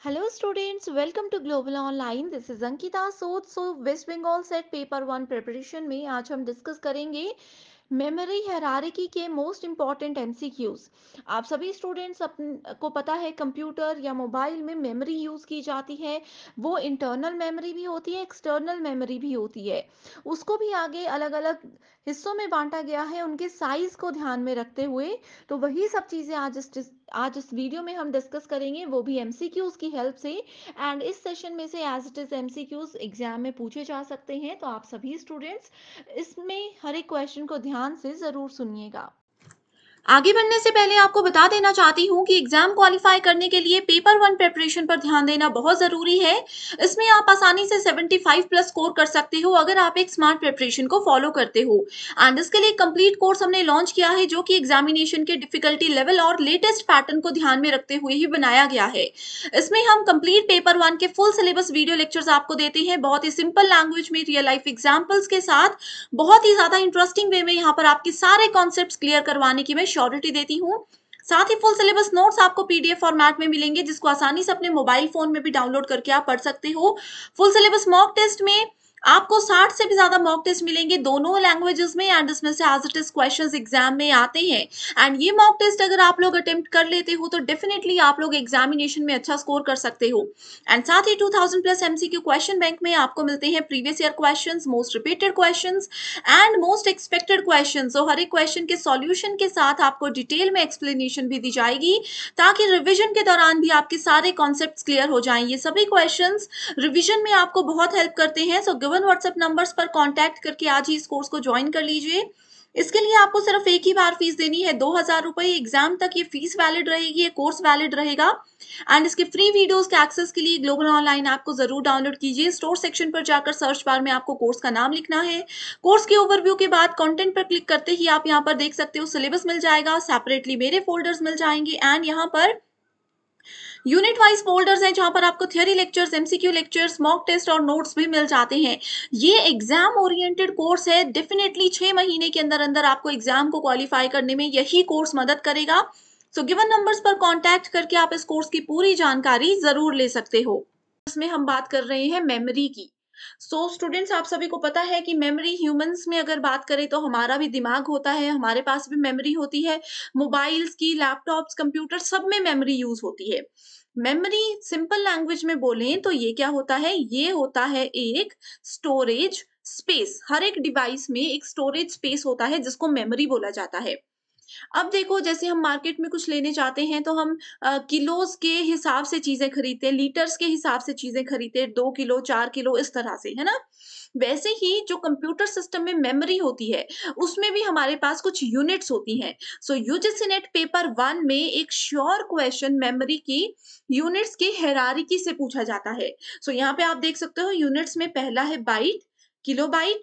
Hello students, welcome to Global Online. This is Ankita Sood. West Bengal set paper one preparation में आज हम discuss करेंगे memory hierarchy के most important MCQs. आप सभी students को पता है कंप्यूटर या मोबाइल में मेमोरी यूज़ की जाती है। वो इंटरनल मेमोरी भी होती है, एक्सटर्नल मेमोरी भी होती है। उसको भी आगे अलग अलग हिस्सों में बांटा गया है उनके साइज को ध्यान में रखते हुए। तो वही सब चीज़ें आज इस वीडियो में हम डिस्कस करेंगे, वो भी एमसीक्यूज की हेल्प से। एंड इस सेशन में से as it is MCQs exam में पूछे जा सकते हैं, तो आप सभी स्टूडेंट्स इसमें हर एक क्वेश्चन को ध्यान से जरूर सुनिएगा। आगे बढ़ने से पहले आपको बता देना चाहती हूँ कि एग्जाम क्वालिफाई करने के लिए पेपर वन प्रिपरेशन पर ध्यान देना बहुत जरूरी है। इसमें आप आसानी से 75 प्लस स्कोर कर सकते हो अगर आप एक स्मार्ट प्रिपरेशन को फॉलो करते हो। एंड इसके लिए कंप्लीट कोर्स हमने लॉन्च किया है जो कि एग्जामिनेशन के डिफिकल्टी लेवल और लेटेस्ट पैटर्न को ध्यान में रखते हुए ही बनाया गया है। इसमें हम कंप्लीट पेपर वन के फुल सिलेबस वीडियो लेक्चर्स आपको देते हैं, बहुत ही सिंपल लैंग्वेज में रियल लाइफ एग्जाम्पल्स के साथ, बहुत ही ज्यादा इंटरेस्टिंग वे में यहाँ पर आपके सारे कॉन्सेप्ट्स क्लियर करवाने की मैं श्योरिटी देती हूँ। साथ ही फुल सिलेबस नोट्स आपको पीडीएफ फॉर्मेट में मिलेंगे जिसको आसानी से अपने मोबाइल फोन में भी डाउनलोड करके आप पढ़ सकते हो। फुल सिलेबस मॉक टेस्ट में आपको 60 से भी ज्यादा मॉक टेस्ट मिलेंगे दोनों लैंग्वेजेस में, एंड इसमें से as it is questions exam में आते हैं। एंड ये मॉक टेस्ट अगर आप लोग अटेम्प्ट कर लेते हो तो डेफिनेटली आप लोग एग्जामिनेशन में अच्छा स्कोर कर सकते हो। एंड साथ ही 2000 प्लस एमसीक्यू क्वेश्चन बैंक में आपको मिलते हैं previous year questions, most repeated questions and most expected questions. तो हर एक क्वेश्चन के सॉल्यूशन के साथ आपको डिटेल में एक्सप्लेनेशन भी दी जाएगी ताकि रिवीजन के दौरान भी आपके सारे कॉन्सेप्ट्स क्लियर हो जाएं। ये सभी क्वेश्चंस रिवीजन में आपको बहुत हेल्प करते हैं। सो गिवन व्हाट्सएप नंबर्स पर कांटेक्ट करके आज ही इस कोर्स को ज्वाइन कर लीजिए। इसके लिए आपको सिर्फ एक ही बार फीस देनी है, 2000 रुपए। एग्जाम तक ये फीस वैलिड रहेगी, ये कोर्स वैलिड रहेगा। एंड इसके फ्री वीडियोस के एक्सेस के लिए ग्लोबल ऑनलाइन ऐप को जरूर डाउनलोड कीजिए। स्टोर सेक्शन पर जाकर सर्च बार में आपको कोर्स का नाम लिखना है। कोर्स के ओवरव्यू के बाद कंटेंट पर क्लिक करते ही आप यहाँ पर देख सकते हो सिलेबस मिल जाएगा, सेपरेटली मेरे फोल्डर्स मिल जाएंगे, एंड यहाँ पर यूनिट वाइज फोल्डर्स हैं जहां पर आपको theory lectures, MCQ lectures, mock test और नोट्स भी मिल जाते हैं। ये एग्जाम ओरिएंटेड कोर्स है। डेफिनेटली 6 महीने के अंदर अंदर आपको एग्जाम को क्वालिफाई करने में यही कोर्स मदद करेगा। सो गिवन नंबर्स पर कांटेक्ट करके आप इस कोर्स की पूरी जानकारी जरूर ले सकते हो। इसमें हम बात कर रहे हैं मेमोरी की। स्टूडेंट्स, आप सभी को पता है कि मेमोरी, ह्यूमंस में अगर बात करें तो हमारा भी दिमाग होता है, हमारे पास भी मेमोरी होती है। मोबाइल्स की, लैपटॉप्स, कंप्यूटर सब में मेमोरी यूज होती है। मेमोरी सिंपल लैंग्वेज में बोलें तो ये क्या होता है, ये होता है एक स्टोरेज स्पेस। हर एक डिवाइस में एक स्टोरेज स्पेस होता है जिसको मेमोरी बोला जाता है। अब देखो, जैसे हम मार्केट में कुछ लेने जाते हैं तो हम किलोज के हिसाब से चीजें खरीदते हैं, लीटर्स के हिसाब से चीजें खरीदते हैं, 2 किलो 4 किलो इस तरह से, है ना। वैसे ही जो कंप्यूटर सिस्टम में मेमोरी होती है उसमें भी हमारे पास कुछ यूनिट्स होती हैं। सो यूजीसी नेट पेपर वन में एक श्योर क्वेश्चन मेमोरी की यूनिट्स की हायरार्की से पूछा जाता है। यहाँ पे आप देख सकते हो यूनिट्स में पहला है byte, kilobyte,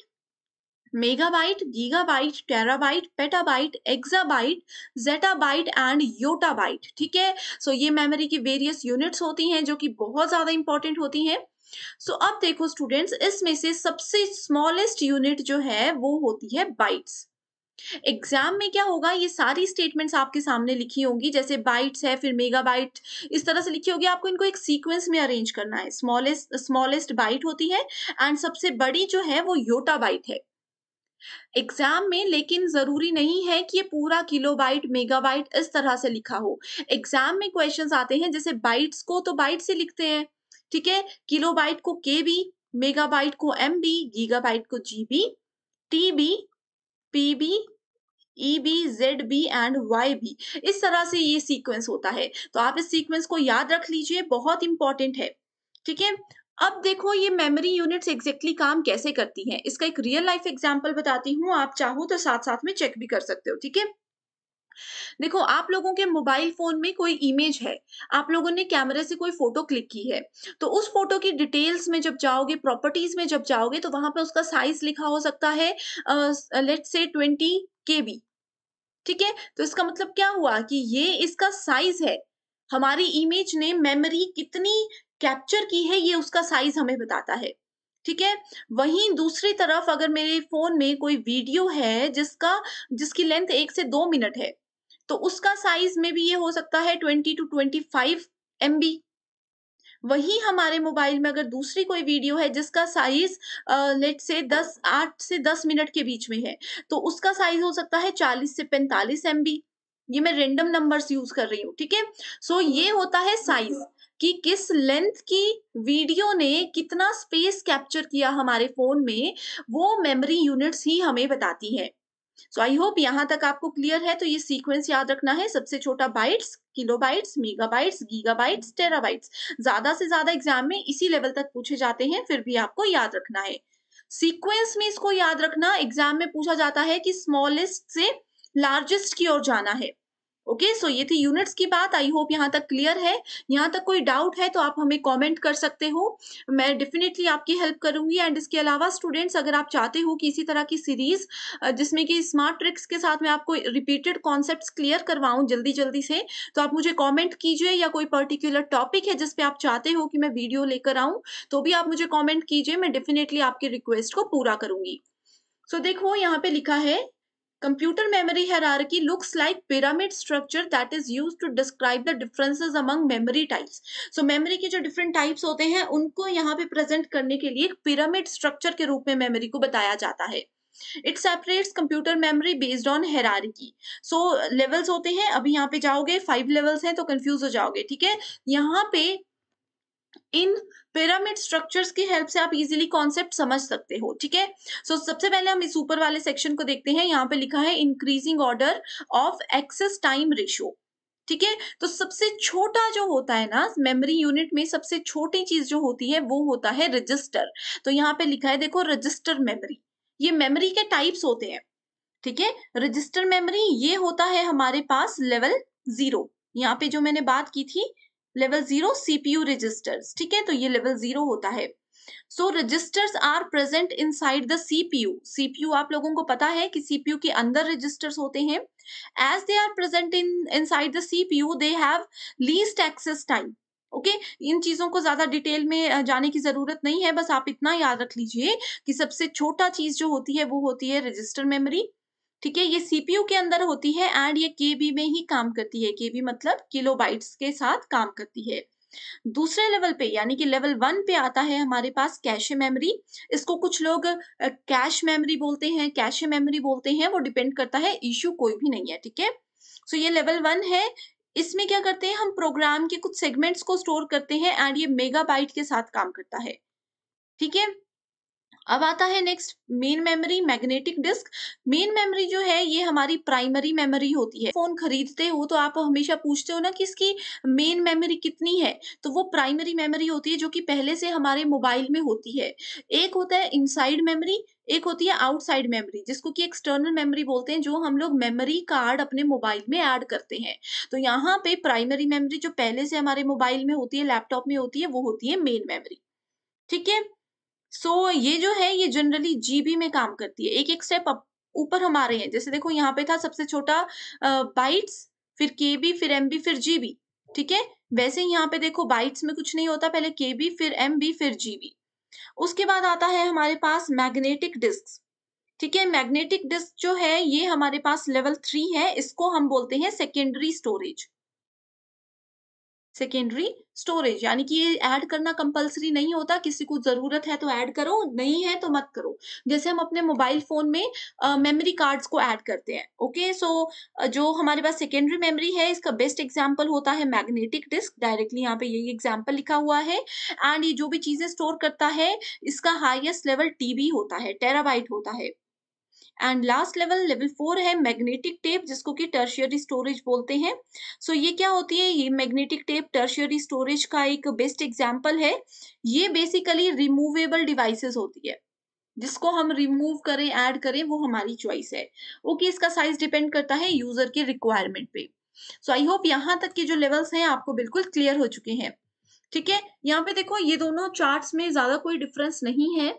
megabyte, gigabyte, terabyte, petabyte, exabyte, zettabyte and yottabyte. ठीक है। ये मेमोरी की वेरियस यूनिट्स होती हैं जो कि बहुत ज्यादा इंपॉर्टेंट होती हैं। अब देखो स्टूडेंट्स, इसमें से सबसे स्मॉलेस्ट यूनिट जो है वो होती है बाइट्स। एग्जाम में क्या होगा, ये सारी स्टेटमेंट्स आपके सामने लिखी होंगी, जैसे बाइट्स है फिर मेगाबाइट, इस तरह से लिखी होगी। आपको इनको एक सीक्वेंस में अरेंज करना है। स्मॉलेस्ट बाइट होती है एंड सबसे बड़ी जो है वो योटाबाइट है एग्जाम में। लेकिन जरूरी नहीं है कि ये पूरा किलोबाइट, मेगाबाइट इस तरह से लिखा हो। एग्जाम में क्वेश्चंस आते हैं जैसे बाइट्स को तो बाइट से लिखते हैं, ठीक है, किलोबाइट को केबी, मेगाबाइट को एमबी, गीगाबाइट को GB, TB, PB, EB, ZB and YB, इस तरह से ये सीक्वेंस होता है। तो आप इस सीक्वेंस को याद रख लीजिए, बहुत इंपॉर्टेंट है। ठीक है। अब देखो ये मेमोरी यूनिट्स एग्जैक्टली काम कैसे करती हैं, इसका एक रियल लाइफ एग्जांपल बताती हूँ, आप चाहो तो साथ साथ में चेक भी कर सकते हो। ठीक है। देखो, आप लोगों के मोबाइल फोन में कोई इमेज है, आप लोगों ने कैमरे से कोई फोटो क्लिक की है, तो उस फोटो की डिटेल्स में जब जाओगे, प्रॉपर्टीज में जब जाओगे, तो वहां पे उसका साइज लिखा हो सकता है लेट्स से 20 KB। ठीक है। तो इसका मतलब क्या हुआ कि ये इसका साइज है। हमारी इमेज ने मेमोरी कितनी कैप्चर की है ये उसका साइज हमें बताता है। ठीक है। वहीं दूसरी तरफ अगर मेरे फोन में कोई वीडियो है जिसकी लेंथ 1 से 2 मिनट है, तो उसका साइज में भी ये हो सकता है 20 to 25 MB। वही हमारे मोबाइल में अगर दूसरी कोई वीडियो है जिसका साइज़ लेट्स से 8 से 10 मिनट के बीच में है, तो उसका साइज़ हो सकता है 40 से 45 एमबी। ये मैं रैंडम नंबर्स यूज़ कर रही हूँ, ठीक है? सो ये होता है साइज़ कि किस लेंथ की वीडियो ने कितना स्पेस कैप्चर किया हमारे फ़ोन में, वो मेमोरी यूनिट्स ही हमें बताती है। सो आई होप यहाँ तक आपको क्लियर है। तो ये सीक्वेंस याद रखना है। सबसे छोटा bytes, kilobytes, megabytes, gigabytes, terabytes. ज्यादा से ज्यादा एग्जाम में इसी लेवल तक पूछे जाते हैं, फिर भी आपको याद रखना है। सीक्वेंस में इसको याद रखना, एग्जाम में पूछा जाता है कि स्मॉलेस्ट से लार्जेस्ट की ओर जाना है। ओके, सो ये थी यूनिट्स की बात। आई होप यहाँ तक क्लियर है। यहाँ तक कोई डाउट है तो आप हमें कमेंट कर सकते हो। मैं डेफिनेटली आपकी हेल्प करूंगी। एंड इसके अलावा स्टूडेंट्स, अगर आप चाहते हो कि इसी तरह की सीरीज जिसमें कि स्मार्ट ट्रिक्स के साथ मैं आपको रिपीटेड कॉन्सेप्ट्स क्लियर करवाऊँ जल्दी-जल्दी से, तो आप मुझे कमेंट कीजिए, या कोई पर्टिकुलर टॉपिक है जिस पे आप चाहते हो कि मैं वीडियो लेकर आऊँ, तो भी आप मुझे कमेंट कीजिए, मैं डेफिनिटली आपकी रिक्वेस्ट को पूरा करूँगी। सो देखो यहाँ पे लिखा है, computer memory hierarchy looks like pyramid structure that is used to describe the differences among memory types. So memory के जो डिफरेंट टाइप्स होते हैं उनको यहाँ पे प्रेजेंट करने के लिए एक पिरामिड स्ट्रक्चर के रूप में मेमोरी को बताया जाता है। It separates computer memory based on hierarchy. So levels होते हैं, अभी यहाँ पे जाओगे 5 लेवल्स हैं तो कंफ्यूज हो जाओगे, ठीक है? यहाँ पे इन पिरामिड स्ट्रक्चर्स की हेल्प से आप इजीली कॉन्सेप्ट समझ सकते हो, ठीक है? सो सबसे पहले हम इस ऊपर वाले सेक्शन को देखते हैं। यहाँ पे लिखा है increasing order of access time ratio, ठीक है? तो सबसे छोटा जो होता है ना मेमोरी यूनिट में, सबसे छोटी चीज जो होती है वो होता है रजिस्टर। तो यहाँ पे लिखा है देखो, रजिस्टर मेमोरी। ये मेमोरी के टाइप्स होते हैं, ठीक है? रजिस्टर मेमोरी ये होता है हमारे पास लेवल 0। यहाँ पे जो मैंने बात की थी, लेवल 0 सीपीयू रजिस्टर्स, ठीक है? तो ये लेवल 0 होता है। So registers are present inside the CPU. CPU आप लोगों को पता है कि सीपीयू के अंदर रजिस्टर्स होते हैं। As they are present in inside the CPU, they have least access time. Okay, इन चीजों को ज्यादा डिटेल में जाने की जरूरत नहीं है, बस आप इतना याद रख लीजिए कि सबसे छोटा चीज जो होती है वो होती है रजिस्टर मेमोरी, ठीक है? ये सीपीयू के अंदर होती है एंड ये केबी में ही काम करती है। केबी मतलब किलोबाइट्स के साथ काम करती है। दूसरे लेवल पे यानी कि लेवल 1 पे आता है हमारे पास कैशे मेमोरी। इसको कुछ लोग कैश मेमोरी बोलते हैं, कैशे मेमोरी बोलते हैं, वो डिपेंड करता है, इश्यू कोई भी नहीं है, ठीक है? सो ये लेवल 1 है। इसमें क्या करते हैं, हम प्रोग्राम के कुछ सेगमेंट्स को स्टोर करते हैं एंड ये मेगाबाइट के साथ काम करता है, ठीक है? अब आता है next main memory, magnetic disk. Main memory जो है ये हमारी प्राइमरी मेमोरी होती है। फोन खरीदते हो तो आप हमेशा पूछते हो ना कि इसकी मेन मेमोरी कितनी है, तो वो प्राइमरी मेमोरी होती है जो कि पहले से हमारे मोबाइल में होती है। एक होता है इनसाइड मेमोरी, एक होती है आउटसाइड मेमोरी, जिसको कि एक्सटर्नल मेमोरी बोलते हैं, जो हम लोग मेमोरी कार्ड अपने मोबाइल में ऐड करते हैं। तो यहाँ पे प्राइमरी मेमोरी जो पहले से हमारे मोबाइल में होती है, लैपटॉप में होती है, वो होती है मेन मेमोरी, ठीक है? ये जो है ये जनरली जीबी में काम करती है। एक-एक स्टेप अप ऊपर हम आ रहे हैं। जैसे देखो यहाँ पे था सबसे छोटा बाइट्स, फिर केबी, फिर एमबी, फिर जीबी, ठीक है? वैसे ही यहाँ पे देखो बाइट्स में कुछ नहीं होता, पहले केबी, फिर एमबी, फिर जीबी। उसके बाद आता है हमारे पास मैग्नेटिक डिस्क, ठीक है? मैग्नेटिक डिस्क जो है ये हमारे पास लेवल 3 है। इसको हम बोलते हैं सेकेंडरी स्टोरेज। सेकेंडरी स्टोरेज यानी कि ये ऐड करना कंपल्सरी नहीं होता, किसी को जरूरत है तो ऐड करो, नहीं है तो मत करो। जैसे हम अपने मोबाइल फोन में मेमोरी कार्ड्स को ऐड करते हैं। ओके, जो हमारे पास सेकेंडरी मेमोरी है, इसका बेस्ट एग्जांपल होता है मैग्नेटिक डिस्क। डायरेक्टली यहाँ पे यही एग्जांपल लिखा हुआ है। एंड ये जो भी चीजें स्टोर करता है, इसका हाईएस्ट लेवल टीबी होता है, टेराबाइट होता है। एंड लास्ट लेवल लेवल 4 है मैग्नेटिक टेप, जिसको कि टर्शियरी स्टोरेज बोलते हैं। ये क्या होती है, ये मैग्नेटिक टेप टर्शियरी स्टोरेज का एक बेस्ट एग्जांपल है। ये बेसिकली रिमूवेबल डिवाइसेस होती है, जिसको हम रिमूव करें ऐड करें वो हमारी चॉइस है। ओके, इसका साइज डिपेंड करता है यूजर के रिक्वायरमेंट पे। आई होप यहाँ तक के जो लेवल्स हैं आपको बिल्कुल क्लियर हो चुके हैं, ठीक है? यहाँ पे देखो ये दोनों चार्ट्स में ज्यादा कोई डिफरेंस नहीं है।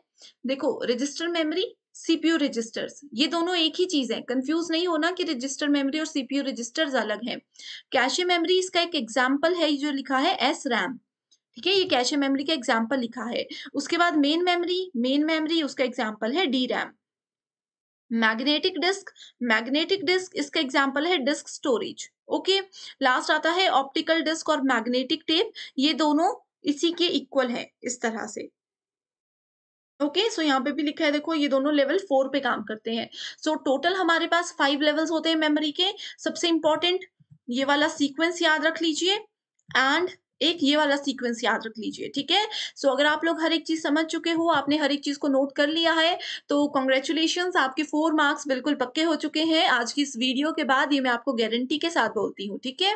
देखो रजिस्टर मेमोरी, सीपीयू रजिस्टर्स, ये दोनों एक ही चीज है। कंफ्यूज नहीं होना कि रजिस्टर मेमोरी और सीपीयू रजिस्टर्स अलग हैं। कैशे मेमोरी इसका एक एग्जांपल है, जो लिखा है एस रैम, ठीक है? ये कैशे मेमोरी का एग्जांपल लिखा है। उसके बाद मेन मेमोरी उसका एग्जांपल है डी रैम। मैग्नेटिक डिस्क इसका एग्जांपल है डिस्क स्टोरेज। ओके, लास्ट आता है ऑप्टिकल डिस्क और मैग्नेटिक टेप। ये दोनों इसी के इक्वल है, इस तरह से। ओके, सो यहाँ पे भी लिखा है देखो, ये दोनों लेवल 4 पे काम करते हैं। सो टोटल हमारे पास 5 लेवल्स होते हैं मेमोरी के। सबसे इम्पोर्टेंट ये वाला सीक्वेंस याद रख लीजिए, एंड एक ये वाला सीक्वेंस याद रख लीजिए, ठीक है? सो अगर आप लोग हर एक चीज़ समझ चुके हो, आपने हर एक चीज़ को नोट कर लिया है, तो कांग्रेचुलेशंस, आपके 4 मार्क्स बिल्कुल पक्के हो चुके हैं आज की इस वीडियो के बाद, ये मैं आपको गारंटी के साथ बोलती हूँ, ठीक है?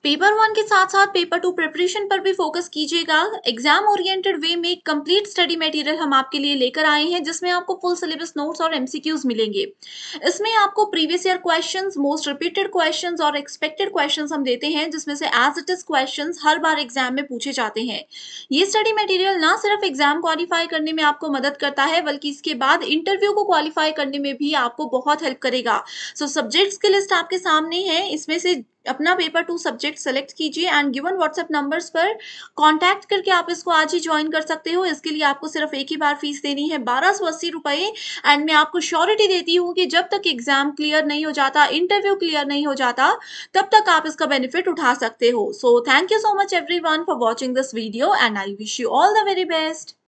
पेपर 1 के साथ-साथ पेपर 2 प्रिपरेशन पर भी फ़ोकस कीजिएगा। एग्ज़ाम ओरिएंटेड वे में कंप्लीट स्टडी मटेरियल हम आपके लिए लेकर आए हैं, जिसमें आपको फुल सिलेबस नोट्स और एमसीक्यूज़ मिलेंगे। इसमें आपको previous year questions, most repeated questions और एक्सपेक्टेड क्वेश्चंस हम देते हैं, जिसमें से as it is questions her bar exam में पूछे जाते हैं। ये स्टडी मटेरियल ना सिर्फ एग्ज़ाम क्वालीफाई करने में आपको मदद करता है, बल्कि इसके बाद इंटरव्यू को क्वालीफाई करने में भी आपको बहुत हेल्प करेगा। सो सब्जेक्ट्स की लिस्ट आपके सामने है, इसमें से अपना पेपर 2 सब्जेक्ट सेलेक्ट कीजिए एंड गिवन व्हाट्सएप नंबर्स पर कॉन्टैक्ट करके आप इसको आज ही जॉइन कर सकते हो। इसके लिए आपको सिर्फ एक ही बार फीस देनी है, 1280 रुपए, एंड मैं आपको श्योरिटी देती हूँ कि जब तक एग्ज़ाम क्लियर नहीं हो जाता, इंटरव्यू क्लियर नहीं हो जाता, तब तक आप इसका बेनिफिट उठा सकते हो। So thank you so much everyone for watching this video and I wish you all the very best.